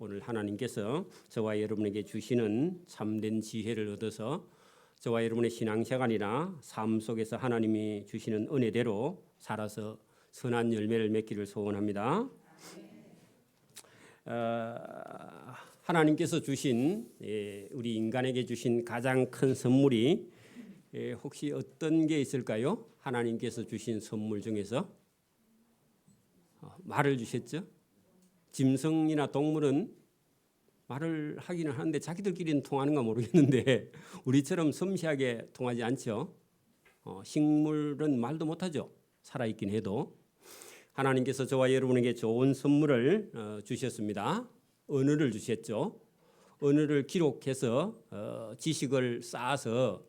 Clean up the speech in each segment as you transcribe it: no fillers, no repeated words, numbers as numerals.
오늘 하나님께서 저와 여러분에게 주시는 참된 지혜를 얻어서 저와 여러분의 신앙생활이나 삶 속에서 하나님이 주시는 은혜대로 살아서 선한 열매를 맺기를 소원합니다. 하나님께서 주신 우리 인간에게 주신 가장 큰 선물이 혹시 어떤 게 있을까요? 하나님께서 주신 선물 중에서 말을 주셨죠. 짐승이나 동물은 말을 하기는 하는데 자기들끼리는 통하는가 모르겠는데 우리처럼 섬세하게 통하지 않죠. 식물은 말도 못하죠. 살아있긴 해도. 하나님께서 저와 여러분에게 좋은 선물을 주셨습니다. 언어를 주셨죠. 언어를 기록해서 지식을 쌓아서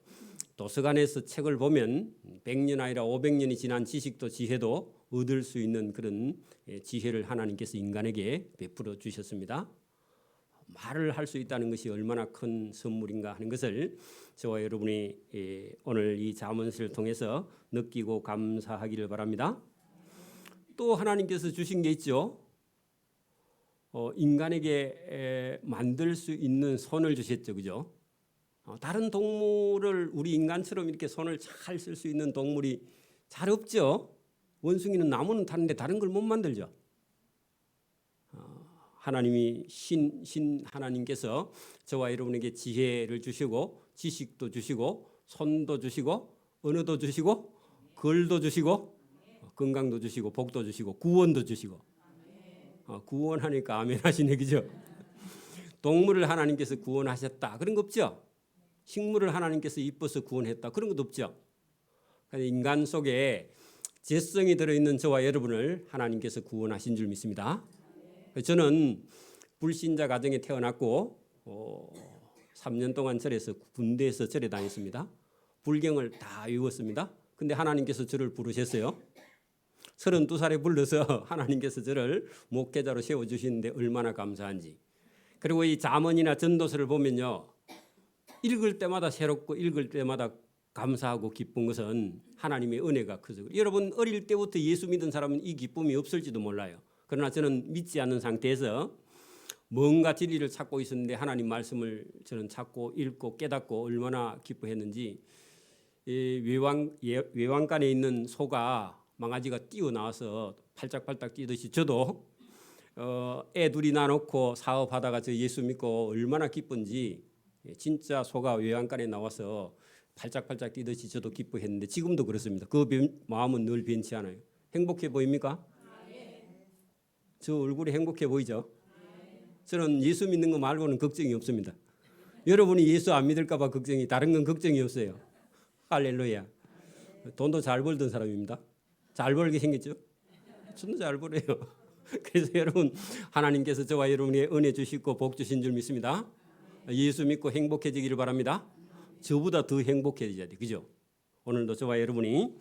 도서관에서 책을 보면 100년 아니라 500년이 지난 지식도 지혜도 얻을 수 있는 그런 지혜를 하나님께서 인간에게 베풀어 주셨습니다. 말을 할 수 있다는 것이 얼마나 큰 선물인가 하는 것을 저와 여러분이 오늘 이 잠언서를 통해서 느끼고 감사하기를 바랍니다. 또 하나님께서 주신 게 있죠. 인간에게 만들 수 있는 손을 주셨죠. 그죠? 다른 동물을 우리 인간처럼 이렇게 손을 잘 쓸 수 있는 동물이 잘 없죠. 원숭이는 나무는 타는데 다른 걸 못 만들죠. 하나님이 신 하나님께서 저와 여러분에게 지혜를 주시고 지식도 주시고 손도 주시고 언어도 주시고 글도 주시고 건강도 주시고 복도 주시고 구원도 주시고 구원하니까 아멘 하시네. 그죠? 동물을 하나님께서 구원하셨다 그런 거 없죠. 식물을 하나님께서 이뻐서 구원했다 그런 것도 없죠. 인간 속에 죄성이 들어있는 저와 여러분을 하나님께서 구원하신 줄 믿습니다. 저는 불신자 가정에 태어났고 3년 동안 절에서 군대에서 절에 다녔습니다. 불경을 다 외웠습니다. 근데 하나님께서 저를 부르셨어요. 32살에 불러서 하나님께서 저를 목회자로 세워주시는데 얼마나 감사한지. 그리고 이 잠언이나 전도서를 보면요. 읽을 때마다 새롭고 읽을 때마다 감사하고 기쁜 것은 하나님의 은혜가 크죠. 여러분 어릴 때부터 예수 믿은 사람은 이 기쁨이 없을지도 몰라요. 그러나 저는 믿지 않는 상태에서 뭔가 진리를 찾고 있었는데 하나님 말씀을 저는 찾고 읽고 깨닫고 얼마나 기뻐했는지 외양간에 있는 소가 망아지가 뛰어나와서 팔짝팔짝 뛰듯이 저도 애 둘이 나놓고 사업하다가 저 예수 믿고 얼마나 기쁜지 진짜 소가 외양간에 나와서 팔짝팔짝 뛰듯이 저도 기뻐했는데 지금도 그렇습니다. 그 마음은 늘 변치 않아요. 행복해 보입니까? 저 얼굴이 행복해 보이죠? 저는 예수 믿는 거 말고는 걱정이 없습니다. 여러분이 예수 안 믿을까 봐 걱정이 다른 건 걱정이 없어요. 할렐루야. 돈도 잘 벌던 사람입니다. 잘 벌게 생겼죠? 저도 잘 벌어요. 그래서 여러분 하나님께서 저와 여러분에게 은혜 주시고 복 주신 줄 믿습니다. 예수 믿고 행복해지기를 바랍니다. 저보다 더 행복해져야 돼. 그죠? 오늘도 저와 여러분이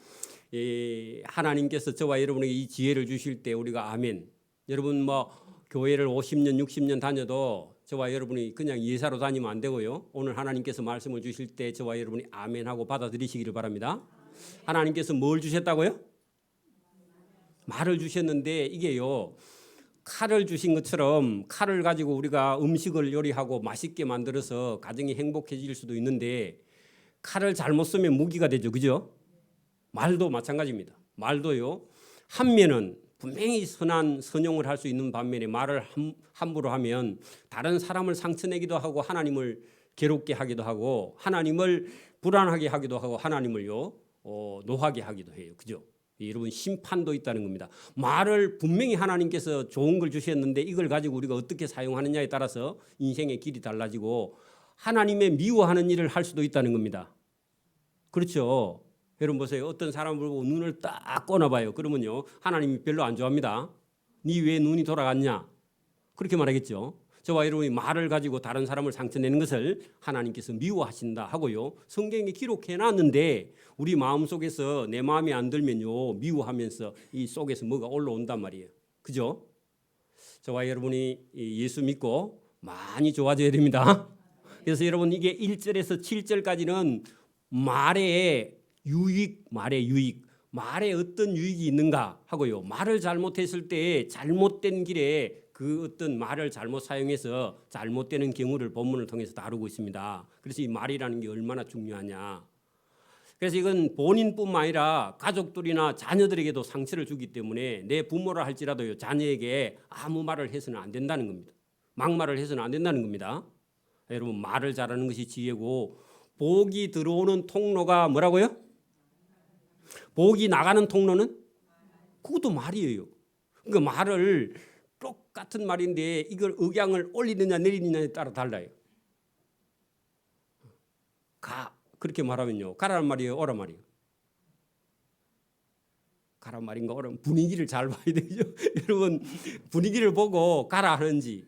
하나님께서 저와 여러분에게 이 지혜를 주실 때 우리가 아멘. 여러분 뭐 교회를 50년 60년 다녀도 저와 여러분이 그냥 예사로 다니면 안 되고요. 오늘 하나님께서 말씀을 주실 때 저와 여러분이 아멘하고 받아들이시기를 바랍니다. 하나님께서 뭘 주셨다고요? 말을 주셨는데 이게요. 칼을 주신 것처럼 칼을 가지고 우리가 음식을 요리하고 맛있게 만들어서 가정이 행복해질 수도 있는데 칼을 잘못 쓰면 무기가 되죠. 그죠? 말도 마찬가지입니다. 말도요. 한 면은 분명히 선용을 할 수 있는 반면에 말을 함부로 하면 다른 사람을 상처내기도 하고 하나님을 괴롭게 하기도 하고 하나님을 불안하게 하기도 하고 하나님을요 노하게 하기도 해요. 그죠? 여러분 심판도 있다는 겁니다. 말을 분명히 하나님께서 좋은 걸 주셨는데 이걸 가지고 우리가 어떻게 사용하느냐에 따라서 인생의 길이 달라지고 하나님의 미워하는 일을 할 수도 있다는 겁니다. 그렇죠? 여러분 보세요. 어떤 사람을 보고 눈을 딱 꺼내봐요. 그러면요 하나님이 별로 안 좋아합니다. 네 왜 눈이 돌아갔냐? 그렇게 말하겠죠. 저와 여러분이 말을 가지고 다른 사람을 상처내는 것을 하나님께서 미워하신다 하고요. 성경에 기록해놨는데 우리 마음속에서 내 마음에 안 들면요 미워하면서 이 속에서 뭐가 올라온단 말이에요. 그죠? 저와 여러분이 예수 믿고 많이 좋아져야 됩니다. 그래서 여러분 이게 1절에서 7절까지는 말의 유익, 말에 어떤 유익이 있는가 하고요. 말을 잘못했을 때 잘못된 길에 그 어떤 말을 잘못 사용해서 잘못되는 경우를 본문을 통해서 다루고 있습니다. 그래서 이 말이라는 게 얼마나 중요하냐. 그래서 이건 본인뿐만 아니라 가족들이나 자녀들에게도 상처를 주기 때문에 내 부모라 할지라도 자녀에게 아무 말을 해서는 안 된다는 겁니다. 막말을 해서는 안 된다는 겁니다. 여러분, 말을 잘하는 것이 지혜고, 복이 들어오는 통로가 뭐라고요? 복이 나가는 통로는? 그것도 말이에요. 그러니까 말을 똑같은 말인데 이걸 억양을 올리느냐 내리느냐에 따라 달라요. 가 그렇게 말하면요, 가라는 말이에요, 오라 말이에요? 가란 말인가 오라? 분위기를 잘 봐야 되죠. 여러분, 분위기를 보고 가라 하는지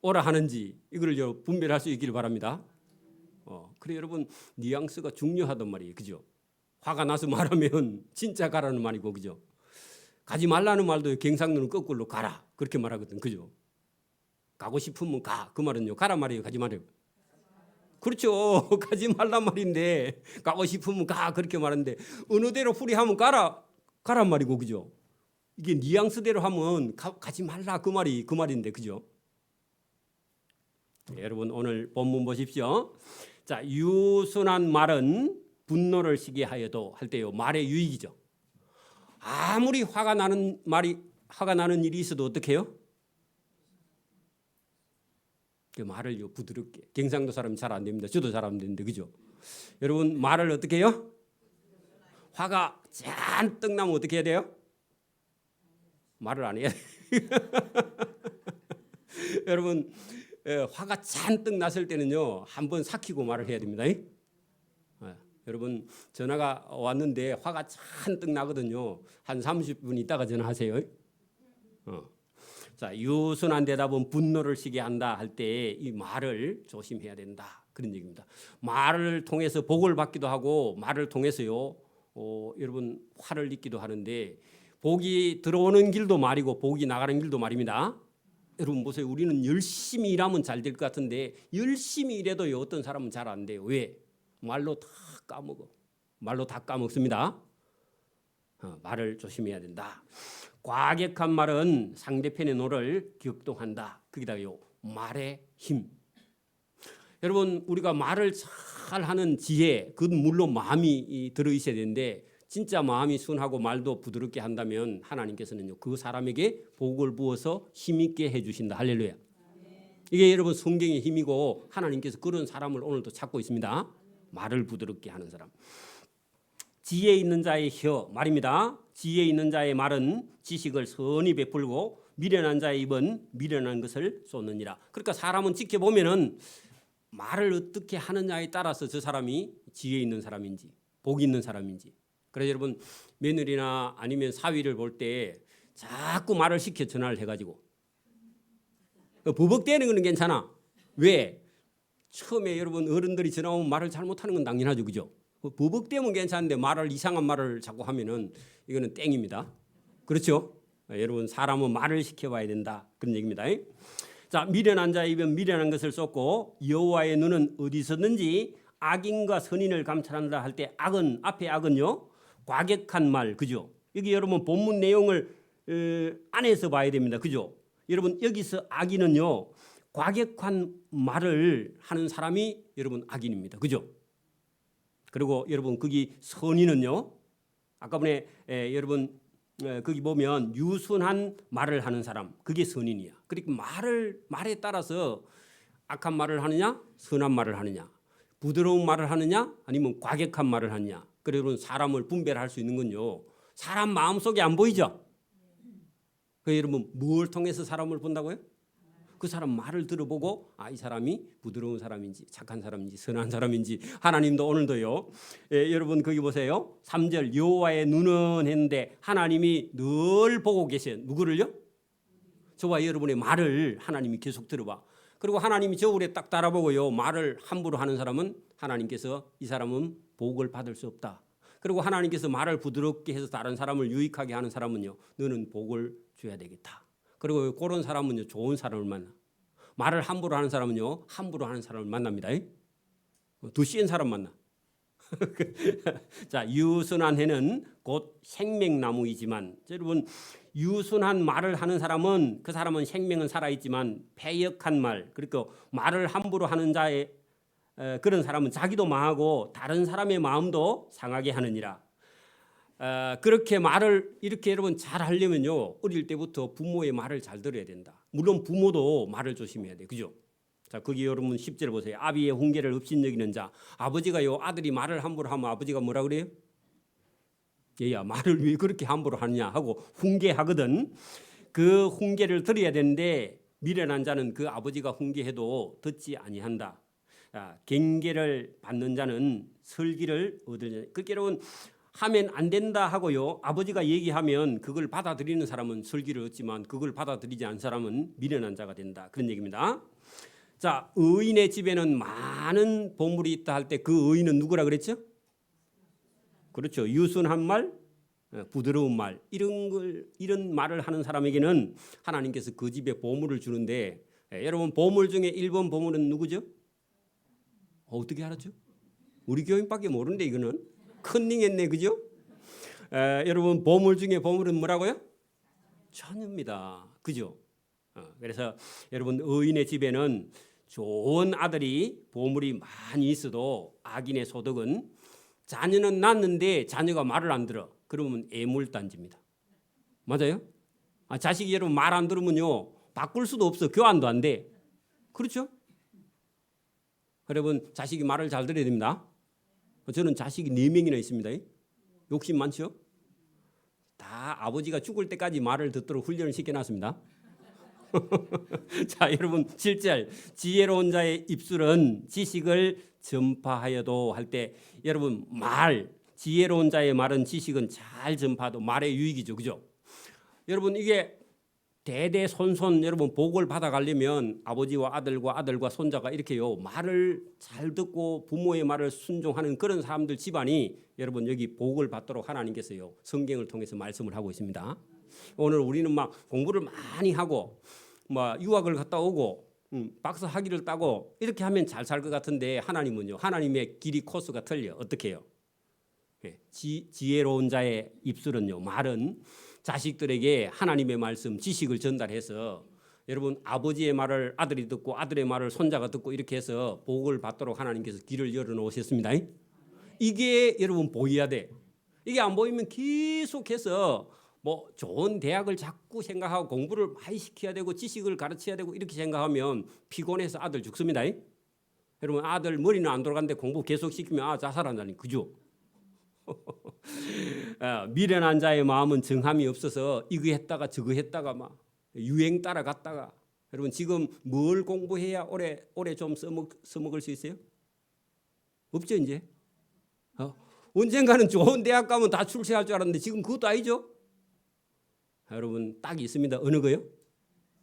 오라 하는지 이걸 분별할 수 있기를 바랍니다. 그래 여러분, 뉘앙스가 중요하단 말이에요, 그죠? 화가 나서 말하면 진짜 가라는 말이고, 그죠? 가지 말라는 말도 경상도는 거꾸로 가라 그렇게 말하거든, 그죠? 가고 싶으면 가, 그 말은요, 가라 말이에요, 가지 말이에요? 그렇죠. 가지 말란 말인데 가고 싶으면 가 그렇게 말하는데 어느 대로 풀이하면 가란 말이고, 그죠? 이게 뉘앙스대로 하면 가지 말라 그 말인데, 그죠? 네, 여러분 오늘 본문 보십시오. 자, 유순한 말은 분노를 시게 하여도 할 때요, 말의 유익이죠. 아무리 화가 나는 일이 있어도 어떻게 해요? 그 말을 부드럽게. 경상도 사람이 잘 안 됩니다. 저도 잘 안 되는데, 그죠? 여러분, 말을 어떻게 해요? 화가 잔뜩 나면 어떻게 해야 돼요? 말을 안 해야 돼요. 여러분, 화가 잔뜩 났을 때는요, 한번 삭히고 말을 해야 됩니다. 여러분, 전화가 왔는데 화가 잔뜩 나거든요. 한 30분 있다가 전화하세요. 자, 유순한 대답은 분노를 시게 한다 할 때 이 말을 조심해야 된다, 그런 얘기입니다. 말을 통해서 복을 받기도 하고 말을 통해서요, 여러분 화를 입기도 하는데, 복이 들어오는 길도 말이고 복이 나가는 길도 말입니다. 여러분 보세요, 우리는 열심히 일하면 잘 될 것 같은데 열심히 일해도요, 어떤 사람은 잘 안 돼요. 왜? 말로 다 까먹어. 말로 다 까먹습니다. 말을 조심해야 된다. 과격한 말은 상대편의 노를 격동한다. 거기다가요, 말의 힘. 여러분, 우리가 말을 잘하는 지혜, 그건 물론 마음이 들어 있어야 되는데, 진짜 마음이 순하고 말도 부드럽게 한다면 하나님께서는요, 그 사람에게 복을 부어서 힘있게 해주신다. 할렐루야. 이게 여러분 성경의 힘이고, 하나님께서 그런 사람을 오늘도 찾고 있습니다. 말을 부드럽게 하는 사람. 지혜 있는 자의 혀, 말입니다. 지혜 있는 자의 말은 지식을 선히 베풀고 미련한 자의 입은 미련한 것을 쏟느니라. 그러니까 사람은 지켜보면은 말을 어떻게 하느냐에 따라서 저 사람이 지혜 있는 사람인지 복 있는 사람인지. 그래서 여러분, 며느리나 아니면 사위를 볼 때 자꾸 말을 시켜 전화를 해가지고 버벅대는 거는 괜찮아. 왜? 처음에 여러분 어른들이 전화 오면 말을 잘못하는 건 당연하죠, 그죠? 버벅대면 괜찮은데 말을 이상한 말을 자꾸 하면은 이거는 땡입니다. 그렇죠? 여러분, 사람은 말을 시켜봐야 된다, 그런 얘기입니다. 자, 미련한 자의 입은 미련한 것을 쏟고 여호와의 눈은 어디서든지 악인과 선인을 감찰한다 할 때, 악은 앞에 악은요, 과격한 말, 그죠? 여기 여러분 본문 내용을 안에서 봐야 됩니다, 그죠? 여러분 여기서 악인은요, 과격한 말을 하는 사람이 여러분 악인입니다, 그죠? 그리고 여러분 거기 선인은요, 아까 전에 여러분 거기 보면 유순한 말을 하는 사람, 그게 선인이야. 그러니까 말에 따라서 악한 말을 하느냐, 선한 말을 하느냐, 부드러운 말을 하느냐, 아니면 과격한 말을 하느냐. 그래서 여러분 사람을 분별할 수 있는 건요, 사람 마음속에 안 보이죠. 그래서 여러분 뭘 통해서 사람을 본다고요? 그 사람 말을 들어보고, 이 사람이 부드러운 사람인지 착한 사람인지 선한 사람인지. 하나님도 오늘도요, 여러분 거기 보세요, 3절 여호와의 눈은 했는데 하나님이 늘 보고 계세요. 누구를요? 저와 여러분의 말을 하나님이 계속 들어봐. 그리고 하나님이 저울에 딱 달아보고요, 말을 함부로 하는 사람은 하나님께서 이 사람은 복을 받을 수 없다. 그리고 하나님께서 말을 부드럽게 해서 다른 사람을 유익하게 하는 사람은요, 너는 복을 줘야 되겠다. 그리고 그런 사람은요, 좋은 사람을 만나. 말을 함부로 하는 사람은요, 함부로 하는 사람을 만납니다. 더 센 사람 만나. 자, 유순한 해는 곧 생명나무이지만, 여러분 유순한 말을 하는 사람은 그 사람은 생명은 살아있지만 패역한 말, 그러니까 말을 함부로 하는 자의 그런 사람은 자기도 망하고 다른 사람의 마음도 상하게 하느니라. 그렇게 말을 이렇게 여러분 잘 하려면요, 어릴 때부터 부모의 말을 잘 들어야 된다. 물론 부모도 말을 조심해야 돼, 그죠? 자, 거기 여러분 10절 보세요. 아비의 훈계를 업신여기는 자. 아버지가요, 아들이 말을 함부로 하면 아버지가 뭐라 그래요? 얘야, 말을 왜 그렇게 함부로 하느냐 하고 훈계하거든. 그 훈계를 들어야 되는데 미련한 자는 그 아버지가 훈계해도 듣지 아니한다. 경계를 받는 자는 설기를 얻으려. 그렇게 여러분 하면 안 된다 하고요, 아버지가 얘기하면 그걸 받아들이는 사람은 설기를 얻지만 그걸 받아들이지 않은 사람은 미련한 자가 된다, 그런 얘기입니다. 자, 의인의 집에는 많은 보물이 있다 할 때 그 의인은 누구라 그랬죠? 그렇죠. 유순한 말, 부드러운 말, 이런 말을 하는 사람에게는 하나님께서 그 집에 보물을 주는데, 여러분 보물 중에 1번 보물은 누구죠? 어떻게 알았죠? 우리 교인밖에 모르는데 이거는 컨닝했네, 그죠? 여러분 보물 중에 보물은 뭐라고요? 자녀입니다, 그죠? 그래서 여러분 의인의 집에는 좋은 아들이 보물이 많이 있어도 악인의 소득은, 자녀는 낳는데 자녀가 말을 안 들어, 그러면 애물단지입니다. 맞아요? 자식이 여러분 말 안 들으면요, 바꿀 수도 없어, 교환도 안 돼. 그렇죠? 여러분 자식이 말을 잘 들어야 됩니다. 저는 자식이 4명이나 있습니다. 욕심 많죠? 다 아버지가 죽을 때까지 말을 듣도록 훈련을 시켜놨습니다. 자, 여러분 7절, 지혜로운 자의 입술은 지식을 전파하여도 할 때, 여러분 말, 지혜로운 자의 말은 지식은 잘 전파도 말의 유익이죠, 그죠? 여러분 이게 대대손손 여러분 복을 받아가려면 아버지와 아들과 손자가 이렇게요 말을 잘 듣고 부모의 말을 순종하는 그런 사람들 집안이, 여러분 여기 복을 받도록 하나님께서요 성경을 통해서 말씀을 하고 있습니다. 오늘 우리는 막 공부를 많이 하고 막 유학을 갔다 오고 박사 학위를 따고 이렇게 하면 잘 살 것 같은데, 하나님은요, 하나님의 길이 코스가 틀려. 어떻게 해요? 지혜로운 자의 입술은요, 말은 자식들에게 하나님의 말씀, 지식을 전달해서, 여러분 아버지의 말을 아들이 듣고 아들의 말을 손자가 듣고 이렇게 해서 복을 받도록 하나님께서 길을 열어놓으셨습니다. 이게 여러분 보여야 돼. 이게 안 보이면 계속해서 뭐 좋은 대학을 자꾸 생각하고 공부를 많이 시켜야 되고 지식을 가르쳐야 되고 이렇게 생각하면 피곤해서 아들 죽습니다. 여러분 아들 머리는 안 돌아가는데 공부 계속 시키면 자살한다니, 그죠? 미련한 자의 마음은 정함이 없어서 이거 했다가 저거 했다가 막 유행 따라갔다가, 여러분 지금 뭘 공부해야 오래 좀 써먹을 수 있어요? 없죠 이제. 언젠가는 좋은 대학 가면 다 출세할 줄 알았는데 지금 그것도 아니죠. 여러분 딱 있습니다. 어느 거요?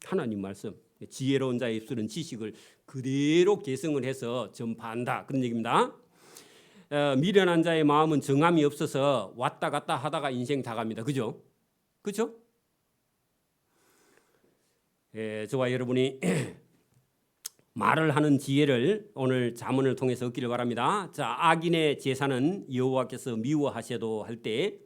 하나님 말씀. 지혜로운 자의 입술은 지식을 그대로 계승을 해서 전파한다, 그런 얘기입니다. 미련한 자의 마음은 정함이 없어서 왔다 갔다 하다가 인생 다 갑니다. 그죠? 그렇죠? 저와 여러분이 말을 하는 지혜를 오늘 잠언을 통해서 얻기를 바랍니다. 자, 악인의 제사는 여호와께서 미워하셔도 할 때,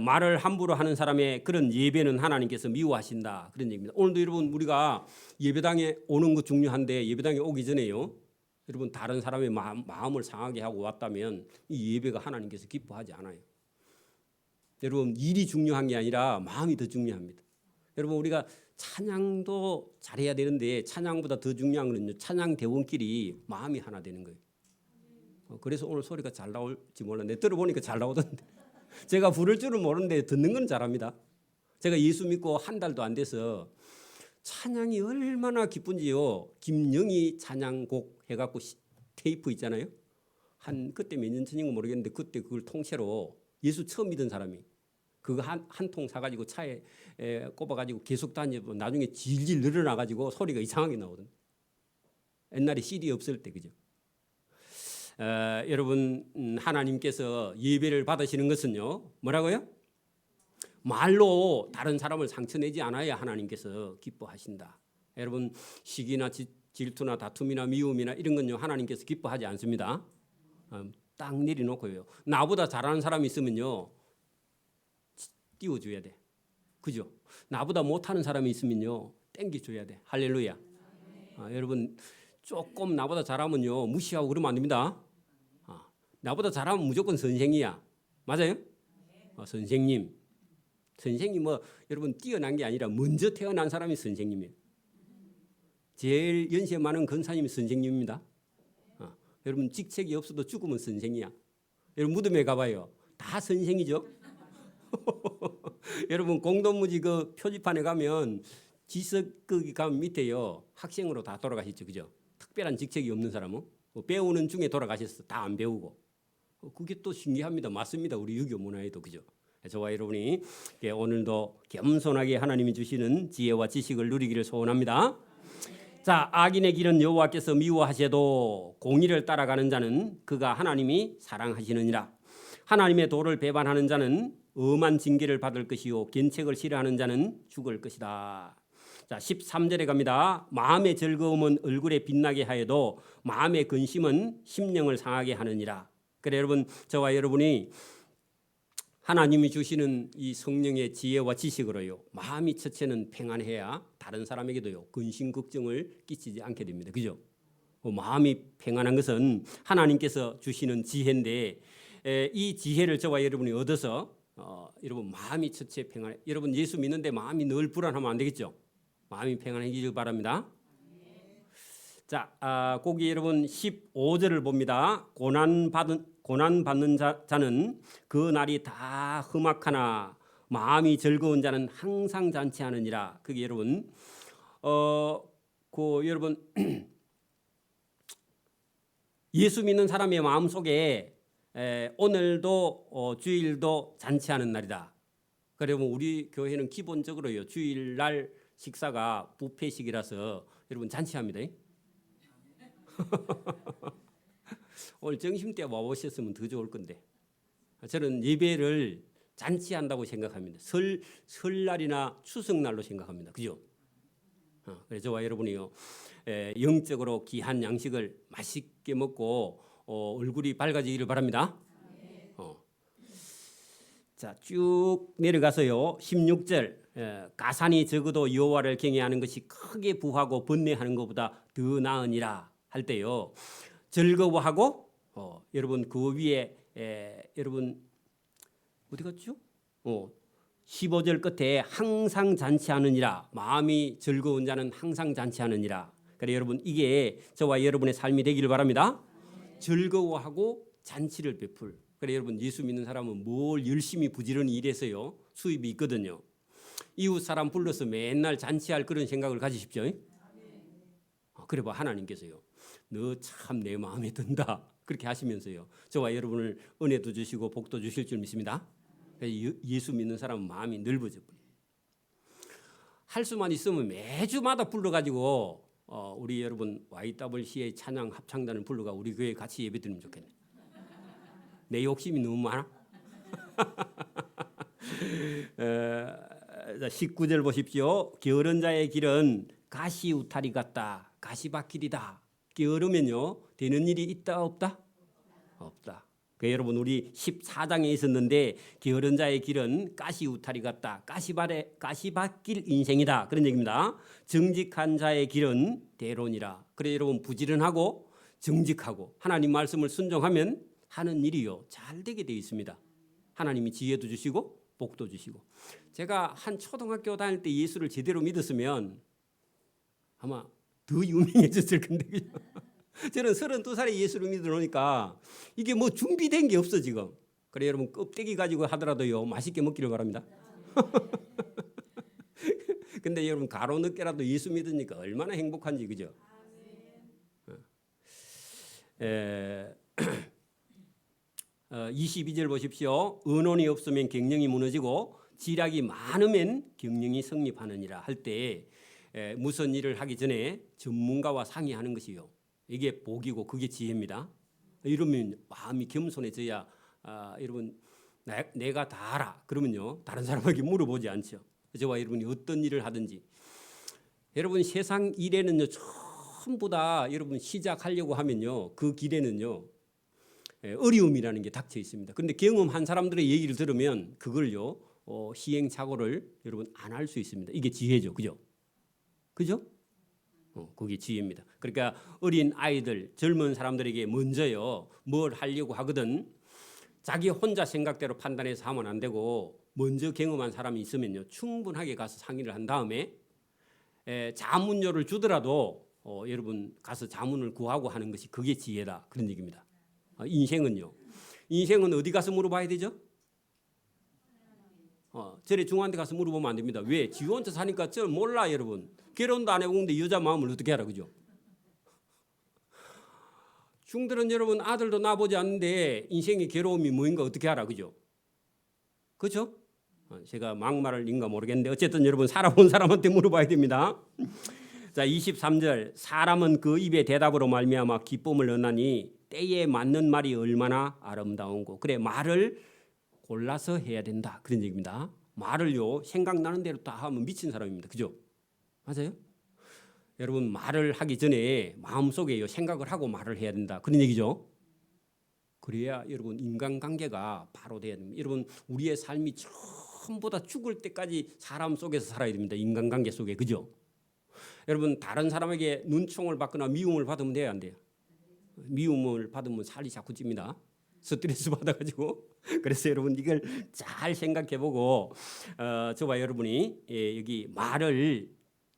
말을 함부로 하는 사람의 그런 예배는 하나님께서 미워하신다, 그런 얘기입니다. 오늘도 여러분 우리가 예배당에 오는 거 중요한데, 예배당에 오기 전에요, 여러분 다른 사람의 마음을 상하게 하고 왔다면 이 예배가 하나님께서 기뻐하지 않아요. 여러분 일이 중요한 게 아니라 마음이 더 중요합니다. 여러분 우리가 찬양도 잘해야 되는데 찬양보다 더 중요한 거는요, 찬양 대원끼리 마음이 하나 되는 거예요. 그래서 오늘 소리가 잘 나올지 몰랐는데 들어보니까 잘 나오던데. 제가 부를 줄은 모르는데 듣는 건 잘합니다. 제가 예수 믿고 한 달도 안 돼서 찬양이 얼마나 기쁜지요. 김영희 찬양곡 해갖고 테이프 있잖아요. 그때 몇 년 전인가 모르겠는데 그때 그걸 통째로 예수 처음 믿은 사람이 그거 한 통 사가지고 차에 꼽아가지고 계속 다니고 나중에 질질 늘어나가지고 소리가 이상하게 나오던. 옛날에 CD 없을 때, 그죠? 여러분 하나님께서 예배를 받으시는 것은요, 뭐라고요? 말로 다른 사람을 상처내지 않아야 하나님께서 기뻐하신다. 여러분 시기나 질투나 다툼이나 미움이나 이런 건요 하나님께서 기뻐하지 않습니다. 딱 내려놓고요. 나보다 잘하는 사람이 있으면요, 띄워줘야 돼. 그죠? 나보다 못하는 사람이 있으면요, 땡겨줘야 돼. 할렐루야. 여러분 조금 나보다 잘하면요, 무시하고 그러면 안 됩니다. 나보다 잘하면 무조건 선생이야. 맞아요? 선생님. 선생님 뭐 여러분 뛰어난 게 아니라 먼저 태어난 사람이 선생님이에요. 제일 연세 많은 권사님이 선생님입니다. 여러분 직책이 없어도 죽으면 선생이야. 여러분 무덤에 가봐요. 다 선생이죠. 여러분 공동무지 그 표지판에 가면 지석극이 가면 밑에요. 학생으로 다 돌아가셨죠. 그죠? 특별한 직책이 없는 사람은 배우는 중에 돌아가셨어. 다 안 배우고. 그게 또 신기합니다. 맞습니다. 우리 유교 문화에도. 그죠? 저와 여러분이 오늘도 겸손하게 하나님이 주시는 지혜와 지식을 누리기를 소원합니다. 자, 악인의 길은 여호와께서 미워하셔도 공의를 따라가는 자는 그가 하나님이 사랑하시느니라. 하나님의 도를 배반하는 자는 엄한 징계를 받을 것이요 견책을 싫어하는 자는 죽을 것이다. 자, 13절에 갑니다. 마음의 즐거움은 얼굴에 빛나게 하여도 마음의 근심은 심령을 상하게 하느니라. 그래 여러분, 저와 여러분이 하나님이 주시는 이 성령의 지혜와 지식으로요, 마음이 첫째는 평안해야 다른 사람에게도요 근심 걱정을 끼치지 않게 됩니다. 그죠? 마음이 평안한 것은 하나님께서 주시는 지혜인데, 이 지혜를 저와 여러분이 얻어서 여러분 마음이 첫째 평안해. 여러분 예수 믿는데 마음이 늘 불안하면 안 되겠죠? 마음이 평안해지길 바랍니다. 자, 거기 여러분 15절을 봅니다. 고난 받는 자는 그 날이 다 험악하나 마음이 즐거운 자는 항상 잔치하느니라. 그게 여러분 여러분 예수 믿는 사람의 마음 속에 오늘도 주일도 잔치하는 날이다. 그러면 우리 교회는 기본적으로요 주일날 식사가 뷔페식이라서 여러분 잔치합니다. 오늘 점심때 와보셨으면 더 좋을 건데, 저는 예배를 잔치한다고 생각합니다. 설날이나 추석날로 생각합니다. 그죠? 그래서 저와 여러분이요 영적으로 귀한 양식을 맛있게 먹고 얼굴이 밝아지기를 바랍니다. 자, 쭉 내려가서요 16절 가산이 적어도 여호와를 경외하는 것이 크게 부하고 번뇌하는 것보다 더 나으니라 할 때요 즐거워하고 여러분 그 위에 여러분 어디 갔죠? 15절 끝에 항상 잔치하느니라. 마음이 즐거운 자는 항상 잔치하느니라. 그래 여러분 이게 저와 여러분의 삶이 되기를 바랍니다. 즐거워하고 잔치를 베풀. 그래 여러분 예수 믿는 사람은 뭘 열심히 부지런히 일해서요 수입이 있거든요. 이웃 사람 불러서 맨날 잔치할 그런 생각을 가지십시오. 그래 봐 하나님께서요 너 참 내 마음에 든다 그렇게 하시면서요 저와 여러분을 은혜도 주시고 복도 주실 줄 믿습니다. 예수 믿는 사람은 마음이 넓어져 버려요. 할 수만 있으면 매주마다 불러가지고 우리 여러분 YWCA 찬양 합창단을 불러가 우리 교회에 같이 예배드리면 좋겠네. 내 욕심이 너무 많아. 19절 보십시오. 게으른 자의 길은 가시 우타리 같다. 가시밭길이다. 게으르면요 되는 일이 있다 없다? 없다. 그 여러분 우리 14장에 있었는데 게으른 자의 길은 가시 우타리 같다. 가시밭길 인생이다. 그런 얘기입니다. 정직한 자의 길은 대론이라. 그래 여러분 부지런하고 정직하고 하나님 말씀을 순종하면 하는 일이요 잘 되게 되어 있습니다. 하나님이 지혜도 주시고 복도 주시고. 제가 한 초등학교 다닐 때 예수를 제대로 믿었으면 아마 더 유명해졌을 건데 저는 32살에 예수를 믿으니까 이게 뭐 준비된 게 없어 지금. 그래 여러분 껍데기 가지고 하더라도요 맛있게 먹기를 바랍니다. 근데 여러분 가로 늦게라도 예수 믿으니까 얼마나 행복한지 그죠? 22절 보십시오. 언론이 없으면 경영이 무너지고 지략이 많으면 경영이 성립하느니라 할 때 무슨 일을 하기 전에 전문가와 상의하는 것이요. 이게 복이고 그게 지혜입니다. 이러면 마음이 겸손해져야 여러분 내가 다 알아. 그러면요 다른 사람에게 물어보지 않죠. 저와 여러분이 어떤 일을 하든지 여러분 세상 일에는요 전부 다 여러분 시작하려고 하면요 그 길에는요 어려움이라는 게 닥쳐 있습니다. 그런데 경험한 사람들의 얘기를 들으면 그걸요 시행착오를 여러분 안 할 수 있습니다. 이게 지혜죠, 그죠? 그죠? 그게 지혜입니다. 그러니까 어린 아이들, 젊은 사람들에게 먼저요 뭘 하려고 하거든 자기 혼자 생각대로 판단해서 하면 안 되고 먼저 경험한 사람이 있으면요 충분하게 가서 상의를 한 다음에 자문료를 주더라도 여러분 가서 자문을 구하고 하는 것이 그게 지혜다 그런 얘기입니다. 인생은 어디 가서 물어봐야 되죠? 절에 중한테 가서 물어보면 안 됩니다. 왜? 지 혼자 사니까 저 몰라 여러분. 결혼도 안 해보는데 여자 마음을 어떻게 알아 그죠? 중들은 여러분 아들도 낳아보지 않는데 인생의 괴로움이 뭐인가 어떻게 알아 그죠? 그죠? 제가 막말을인가 모르겠는데 어쨌든 여러분 살아본 사람한테 물어봐야 됩니다. 자 23절 사람은 그 입의 대답으로 말미암아 기쁨을 얻나니 때에 맞는 말이 얼마나 아름다운고 그래 말을 골라서 해야 된다 그런 얘기입니다. 말을요 생각나는 대로 다 하면 미친 사람입니다. 그죠? 맞아요? 여러분 말을 하기 전에 마음속에요 생각을 하고 말을 해야 된다 그런 얘기죠. 그래야 여러분 인간관계가 바로 돼야 됩니다. 여러분 우리의 삶이 전부 다 죽을 때까지 사람 속에서 살아야 됩니다. 인간관계 속에 그죠? 여러분 다른 사람에게 눈총을 받거나 미움을 받으면 돼야 안 돼요? 미움을 받으면 살이 자꾸 찝니다. 스트레스 받아가지고 그래서 여러분 이걸 잘 생각해보고 저와 여러분이 여기 말을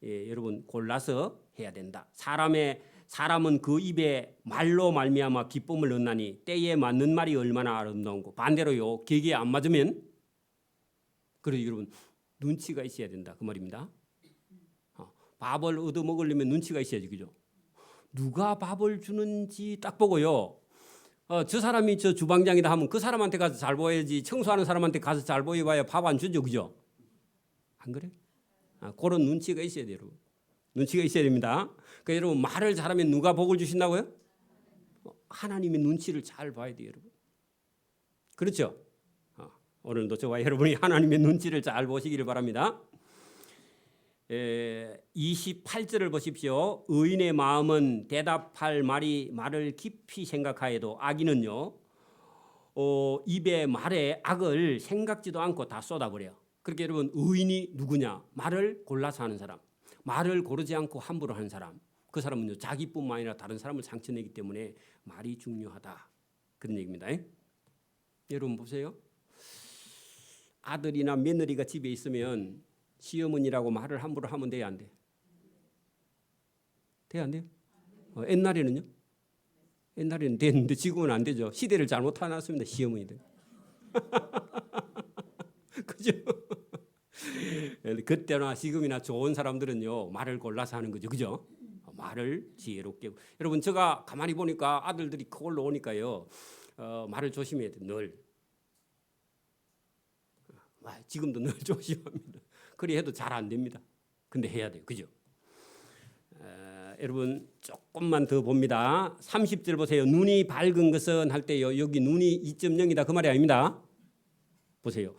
여러분 골라서 해야 된다. 사람은 그 입에 말로 말미암아 기쁨을 얻나니 때에 맞는 말이 얼마나 아름다운고 반대로요 계기에 안 맞으면 그래서 여러분 눈치가 있어야 된다 그 말입니다. 밥을 얻어 먹으려면 눈치가 있어야지 그죠? 누가 밥을 주는지 딱 보고요. 저 사람이 저 주방장이다 하면 그 사람한테 가서 잘 보여야지 청소하는 사람한테 가서 잘 보여봐야 밥 안 주죠 그죠? 안 그래? 그런 눈치가 있어야 돼요 여러분. 눈치가 있어야 됩니다. 그러니까 여러분 말을 잘하면 누가 복을 주신다고요? 하나님의 눈치를 잘 봐야 돼요 여러분. 그렇죠? 오늘도 저와 여러분이 하나님의 눈치를 잘 보시기를 바랍니다. 28절을 보십시오. 의인의 마음은 대답할 말을 깊이 생각하여도 악인은요 입에 말에 악을 생각지도 않고 다 쏟아버려요. 그렇게 여러분 의인이 누구냐? 말을 골라서 하는 사람, 말을 고르지 않고 함부로 하는 사람, 그 사람은요 자기뿐만 아니라 다른 사람을 상처내기 때문에 말이 중요하다 그런 얘기입니다. 여러분 보세요. 아들이나 며느리가 집에 있으면 시어머니라고 말을 함부로 하면 돼야 안 돼? 돼야 안 돼요? 옛날에는요? 옛날에는 됐는데 지금은 안 되죠. 시대를 잘못 타놨습니다. 시어머니들. 그죠? 그때나 지금이나 좋은 사람들은요 말을 골라서 하는 거죠. 그죠? 말을 지혜롭게. 여러분 제가 가만히 보니까 아들들이 그걸로 오니까요 말을 조심해야 돼. 늘. 지금도 늘 조심합니다. 그래 해도 잘 안 됩니다. 근데 해야 돼요. 그죠? 여러분 조금만 더 봅니다. 30절 보세요. 눈이 밝은 것은 할 때요. 여기 눈이 2.0이다 그 말이 아닙니다. 보세요.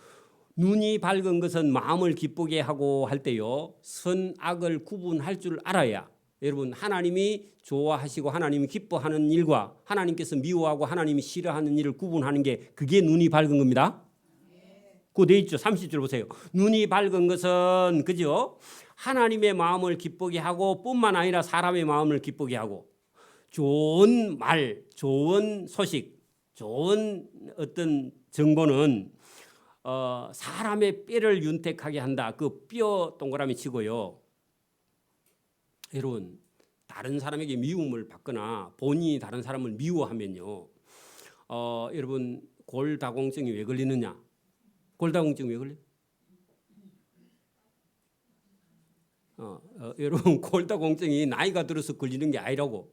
눈이 밝은 것은 마음을 기쁘게 하고 할 때요. 선악을 구분할 줄 알아야 여러분 하나님이 좋아하시고 하나님이 기뻐하는 일과 하나님께서 미워하고 하나님이 싫어하는 일을 구분하는 게 그게 눈이 밝은 겁니다. 그거 돼 있죠. 30절 보세요. 눈이 밝은 것은 그죠? 하나님의 마음을 기쁘게 하고 뿐만 아니라 사람의 마음을 기쁘게 하고 좋은 말, 좋은 소식, 좋은 어떤 정보는 사람의 뼈를 윤택하게 한다. 그 뼈 동그라미 치고요. 여러분 다른 사람에게 미움을 받거나 본인이 다른 사람을 미워하면요. 여러분 골다공증이 왜 걸리느냐? 골다공증 왜 걸려요? 여러분 골다공증이 나이가 들어서 걸리는 게 아니라고.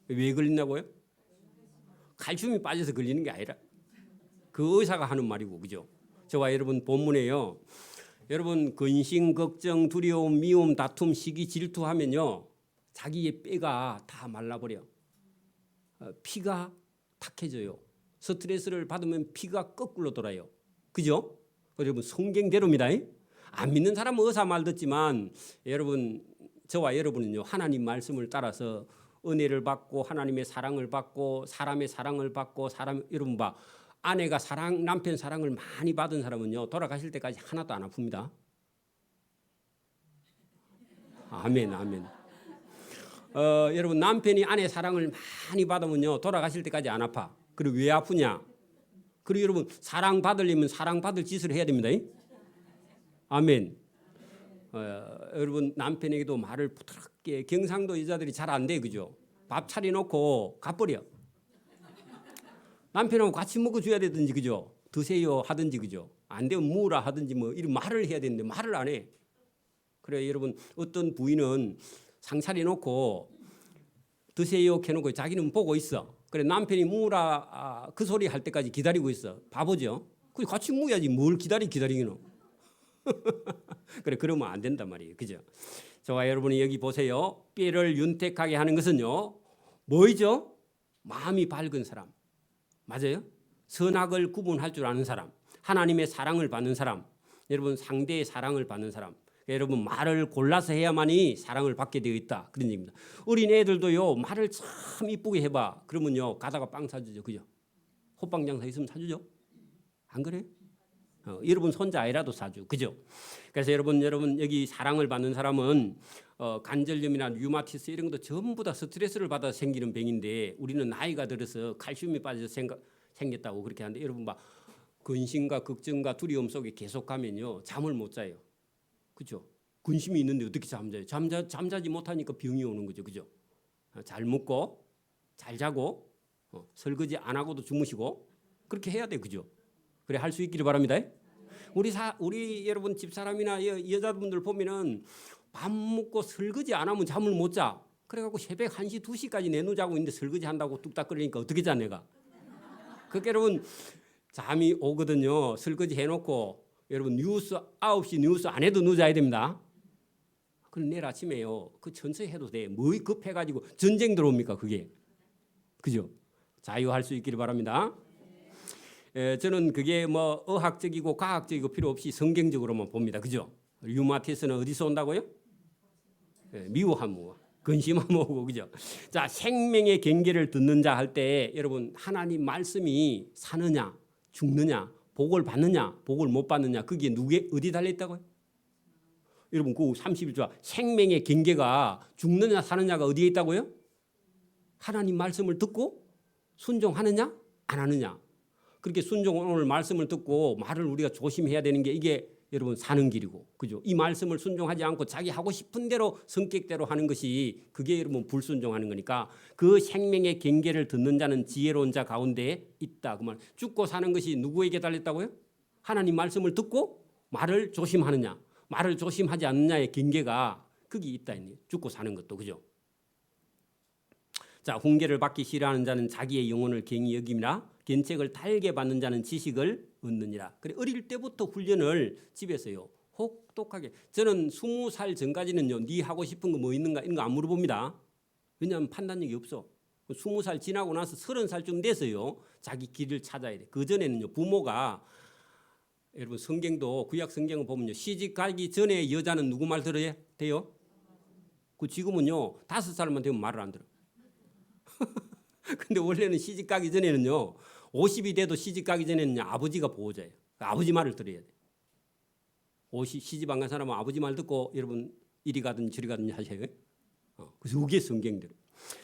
왜 걸린다고요? 칼슘이 빠져서 걸리는 게 아니라 그 의사가 하는 말이고 그죠? 저와 여러분 본문에요. 여러분 근심, 걱정, 두려움, 미움, 다툼, 시기, 질투하면요. 자기의 뼈가 다 말라버려. 피가 탁해져요. 스트레스를 받으면 피가 거꾸로 돌아요. 그죠? 여러분 성경대로입니다. 안 믿는 사람은 의사 말 듣지만 여러분 저와 여러분은요 하나님 말씀을 따라서 은혜를 받고 하나님의 사랑을 받고 사람의 사랑을 받고 여러분 봐. 아내가 남편 사랑을 많이 받은 사람은요. 돌아가실 때까지 하나도 안 아픕니다. 아멘, 아멘. 여러분 남편이 아내 사랑을 많이 받으면요. 돌아가실 때까지 안 아파. 그리고 왜 아프냐? 그리고 여러분 사랑받으려면 사랑받을 짓을 해야 됩니다. 아멘. 여러분 남편에게도 말을 부드럽게 경상도 여자들이 잘 안 돼. 그죠? 밥 차려놓고 가버려. 남편하고 같이 먹어줘야 되든지 그죠? 드세요 하든지 그죠? 안 되면 무라 하든지 뭐 이런 말을 해야 되는데 말을 안 해. 그래 여러분 어떤 부인은 상 차려놓고 드세요 해놓고 자기는 보고 있어. 그래 남편이 무라 그 소리 할 때까지 기다리고 있어. 바보죠? 그래 같이 먹어야지 뭘 기다리기는. 그래 그러면 안 된단 말이에요. 그죠? 저와 여러분이 여기 보세요. 뼈를 윤택하게 하는 것은요. 뭐이죠? 마음이 밝은 사람. 맞아요? 선악을 구분할 줄 아는 사람. 하나님의 사랑을 받는 사람. 여러분 상대의 사랑을 받는 사람. 여러분 말을 골라서 해야만이 사랑을 받게 되어 있다. 그런 얘기입니다. 어린 애들도요. 말을 참 이쁘게 해봐. 그러면요. 가다가 빵 사주죠. 그죠? 호빵 장사 있으면 사주죠? 안 그래? 여러분 손자 아이라도 사주. 그죠? 그래서 여러분 여기 사랑을 받는 사람은 관절염이나 류마티스 이런 것도 전부 다 스트레스를 받아 생기는 병인데 우리는 나이가 들어서 칼슘이 빠져서 생겼다고 그렇게 하는데 여러분 막 근심과 걱정과 두려움 속에 계속 가면요. 잠을 못 자요. 그죠? 근심이 있는데 어떻게 잠자요? 잠자지 못하니까 병이 오는 거죠. 그죠? 잘 먹고 잘 자고 설거지 안 하고도 주무시고 그렇게 해야 돼. 그죠? 그래 할 수 있기를 바랍니다. 우리 여러분 집사람이나 여자분들 보면은 밥 먹고 설거지 안 하면 잠을 못 자. 그래갖고 새벽 1시 2시까지 내놓자고 있는데 설거지 한다고 뚝딱거리니까 어떻게 자 내가. 그러니까 여러분 잠이 오거든요. 설거지 해놓고 여러분 9시 뉴스 안 해도 늦어야 됩니다. 그럼 내일 아침에요. 그 천천히 해도 돼. 뭐 급해가지고 전쟁 들어옵니까 그게. 그죠? 자유할 수 있기를 바랍니다. 저는 그게 뭐 의학적이고 과학적이고 필요 없이 성경적으로만 봅니다. 그죠? 류마티스는 어디서 온다고요? 미워함, 근심함 오고 그죠? 자, 생명의 경계를 듣는 자 할 때 여러분 하나님 말씀이 사느냐, 죽느냐, 복을 받느냐, 복을 못 받느냐 그게 누구에 어디 달려 있다고요? 여러분 그 31조 생명의 경계가 죽느냐 사느냐가 어디에 있다고요? 하나님 말씀을 듣고 순종하느냐 안 하느냐. 그렇게 오늘 말씀을 듣고 말을 우리가 조심해야 되는 게 이게 여러분 사는 길이고 그죠? 이 말씀을 순종하지 않고 자기 하고 싶은 대로 성격대로 하는 것이 그게 여러분 불순종하는 거니까 그 생명의 경계를 듣는 자는 지혜로운 자 가운데 있다. 그 말 죽고 사는 것이 누구에게 달렸다고요? 하나님 말씀을 듣고 말을 조심하느냐 말을 조심하지 않느냐의 경계가 거기 있다. 죽고 사는 것도 그죠? 자, 훈계를 받기 싫어하는 자는 자기의 영혼을 경히 여김이라 견책을 달게 받는 자는 지식을 얻느니라. 그래 어릴 때부터 훈련을 집에서요. 혹독하게. 저는 20살 전까지는요. 네 하고 싶은 거 뭐 있는가 이런 거 안 물어봅니다. 왜냐하면 판단력이 없어. 20살 지나고 나서 30살쯤 돼서요. 자기 길을 찾아야 돼. 그전에는요. 부모가 여러분 성경도 구약 성경을 보면요. 시집 가기 전에 여자는 누구 말 들어야 돼요? 그 지금은요. 5살만 되면 말을 안 들어. 근데 원래는 시집 가기 전에는요. 50이 돼도 시집 가기 전에는 아버지가 보호자예요. 아버지 말을 들어야 돼. 시집 안 간 사람은 아버지 말 듣고 여러분 이리 가든 저리 가든 하셔요. 그래서 그게 성경대로.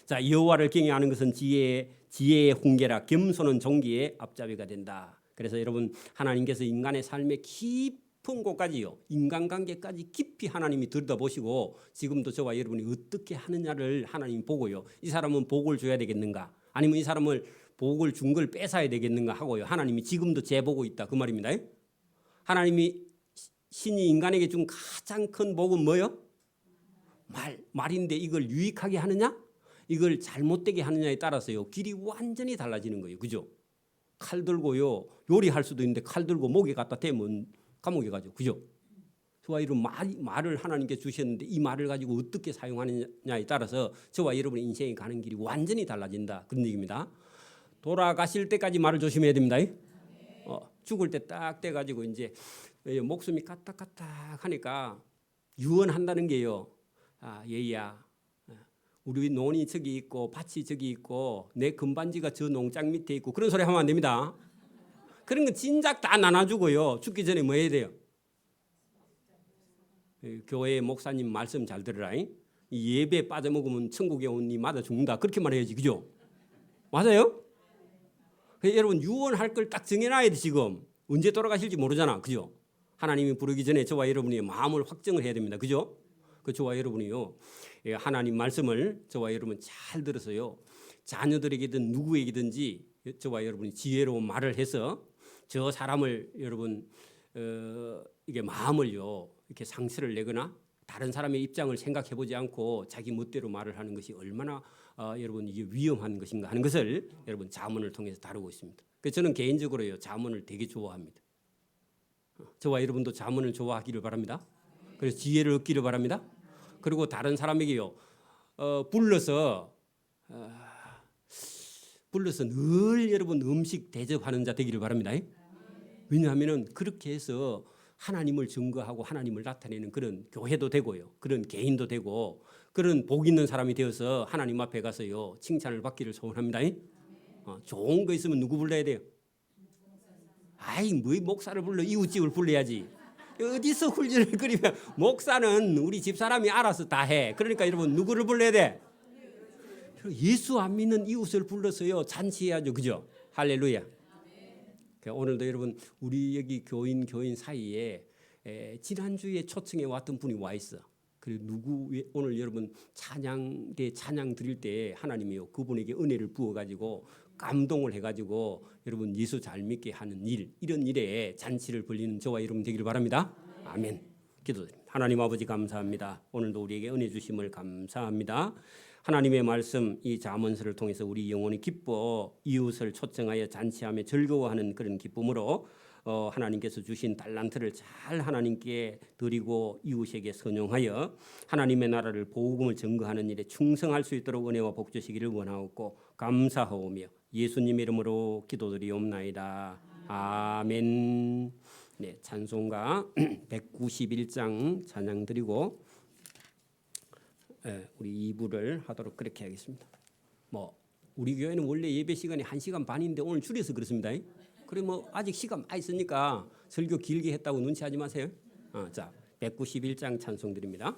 자, 여호와를 경외하는 것은 지혜의 훈계라 겸손은 종기의 앞잡이가 된다. 그래서 여러분 하나님께서 인간의 삶의 깊은 곳까지요. 인간관계까지 깊이 하나님이 들여다보시고 지금도 저와 여러분이 어떻게 하느냐를 하나님 보고요. 이 사람은 복을 줘야 되겠는가? 아니면 이 사람을 복을 준 걸 뺏어야 되겠는가 하고요. 하나님이 지금도 재보고 있다. 그 말입니다. 하나님이 신이 인간에게 준 가장 큰 복은 뭐예요? 말인데 이걸 유익하게 하느냐? 이걸 잘못되게 하느냐에 따라서요. 길이 완전히 달라지는 거예요. 그죠? 칼 들고요. 요리할 수도 있는데 칼 들고 목에 갖다 대면 감옥에 가죠. 그죠? 저와 이런 말을 하나님께 주셨는데 이 말을 가지고 어떻게 사용하느냐에 따라서 저와 여러분의 인생이 가는 길이 완전히 달라진다. 그런 얘기입니다. 돌아가실 때까지 말을 조심해야 됩니다. 죽을 때 딱 돼가지고 이제 목숨이 까딱까딱 하니까 유언한다는 게요. 얘야 우리 논이 저기 있고 밭이 저기 있고 내 금반지가 저 농장 밑에 있고 그런 소리 하면 안 됩니다. 그런 거 진작 다 나눠주고요. 죽기 전에 뭐 해야 돼요? 교회 목사님 말씀 잘 들으라. 이 예배 빠져먹으면 천국에 온 니 맞아 죽는다. 그렇게 말해야지. 그죠? 맞아요? 여러분 유언할 걸 딱 정해놔야 돼. 지금 언제 돌아가실지 모르잖아. 그죠? 하나님이 부르기 전에 저와 여러분이 마음을 확정을 해야 됩니다. 그죠? 그 저와 여러분이요, 하나님 말씀을 저와 여러분 잘 들어서요, 자녀들에게든 누구에게든지 저와 여러분이 지혜로운 말을 해서 저 사람을 여러분 이게 마음을요 이렇게 상처를 내거나 다른 사람의 입장을 생각해 보지 않고 자기 멋대로 말을 하는 것이 얼마나 여러분 이게 위험한 것인가 하는 것을 여러분 자문을 통해서 다루고 있습니다. 그래서 저는 개인적으로요 자문을 되게 좋아합니다. 저와 여러분도 자문을 좋아하기를 바랍니다. 그래서 지혜를 얻기를 바랍니다. 그리고 다른 사람에게요 불러서 늘 여러분 음식 대접하는 자 되기를 바랍니다. 왜냐하면은 그렇게 해서 하나님을 증거하고 하나님을 나타내는 그런 교회도 되고요, 그런 개인도 되고 그런 복 있는 사람이 되어서 하나님 앞에 가서요 칭찬을 받기를 소원합니다. 좋은 거 있으면 누구 불러야 돼요? 아이 뭐 목사를 불러, 이웃집을 불러야지. 어디서 훌진을 거리면 목사는 우리 집사람이 알아서 다 해. 그러니까 여러분 누구를 불러야 돼? 예수 안 믿는 이웃을 불러서요 잔치해야죠. 그죠? 할렐루야. 오늘도 여러분 우리 여기 교인 사이에 지난주에 초청해 왔던 분이 와 있어. 그리고 오늘 여러분 찬양 드릴 때 하나님이요 그분에게 은혜를 부어 가지고 감동을 해 가지고 여러분 예수 잘 믿게 하는 이런 일에 잔치를 벌리는 저와 여러분 되기를 바랍니다. 아멘. 기도드립니다. 하나님 아버지 감사합니다. 오늘도 우리에게 은혜 주심을 감사합니다. 하나님의 말씀 이 잠언서를 통해서 우리 영혼이 기뻐 이웃을 초청하여 잔치하며 즐거워하는 그런 기쁨으로 하나님께서 주신 달란트를 잘 하나님께 드리고 이웃에게 선용하여 하나님의 나라를 복음을 증거하는 일에 충성할 수 있도록 은혜와 복 주시기를 원하옵고 감사하오며 예수님 이름으로 기도드리옵나이다. 아멘. 네, 찬송가 191장 찬양 드리고 우리 2부를 하도록 그렇게 하겠습니다. 우리 교회는 원래 예배 시간이 1시간 반인데 오늘 줄여서 그렇습니다. 그래 아직 시간 많이 있으니까 설교 길게 했다고 눈치하지 마세요. 자, 191장 찬송 드립니다.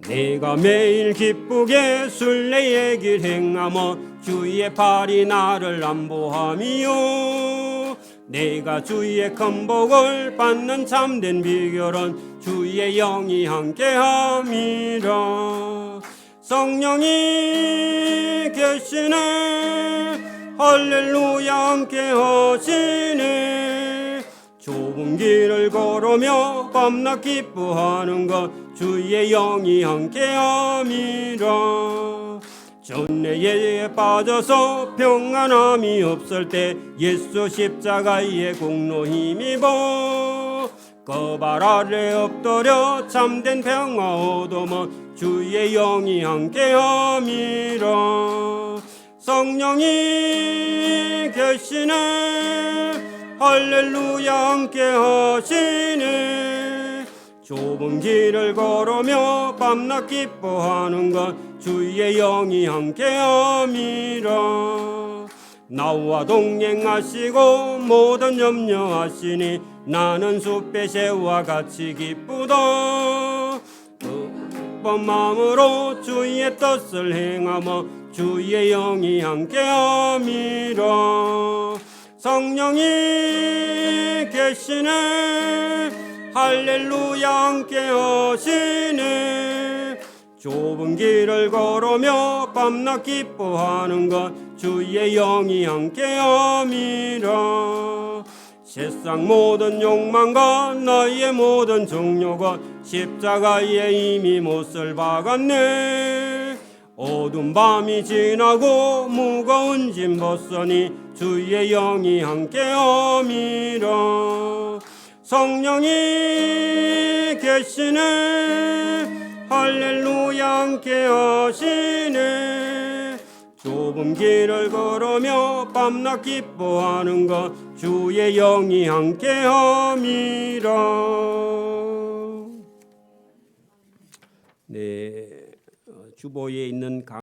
내가 매일 기쁘게 순례의 길 행하며 주의 팔이 나를 안보함이요 내가 주의 큰 복을 받는 참된 비결은 주의 영이 함께함이라 성령이 계시네 할렐루야 함께하시네 좁은 길을 걸으며 밤낮 기뻐하는 것 주의 영이 함께함이라 전례에 빠져서 평안함이 없을 때 예수 십자가의 공로 힘입어 거발 아래 엎드려 참된 평화 얻으며 주의 영이 함께함이라 성령이 계시네 할렐루야 함께하시네 좁은 길을 걸으며 밤낮 기뻐하는 것 주의 영이 함께함이라 나와 동행하시고 모든 염려하시니 나는 숲의 새와 같이 기쁘다 기쁜 마음으로 주의 뜻을 행하며 주의 영이 함께함이라 성령이 계시네 할렐루야 함께하시네 좁은 길을 걸으며 밤낮 기뻐하는 것 주의 영이 함께함이라 세상 모든 욕망과 나의 모든 정욕은 십자가에 이미 못을 박았네 어두운 밤이 지나고 무거운 짐 벗으니 주의 영이 함께함이라 성령이 계시네 할렐루야 함께하시네 좁은 길을 걸으며 밤낮 기뻐하는 것 주의 영이 함께함이라. 네, 주보에 있는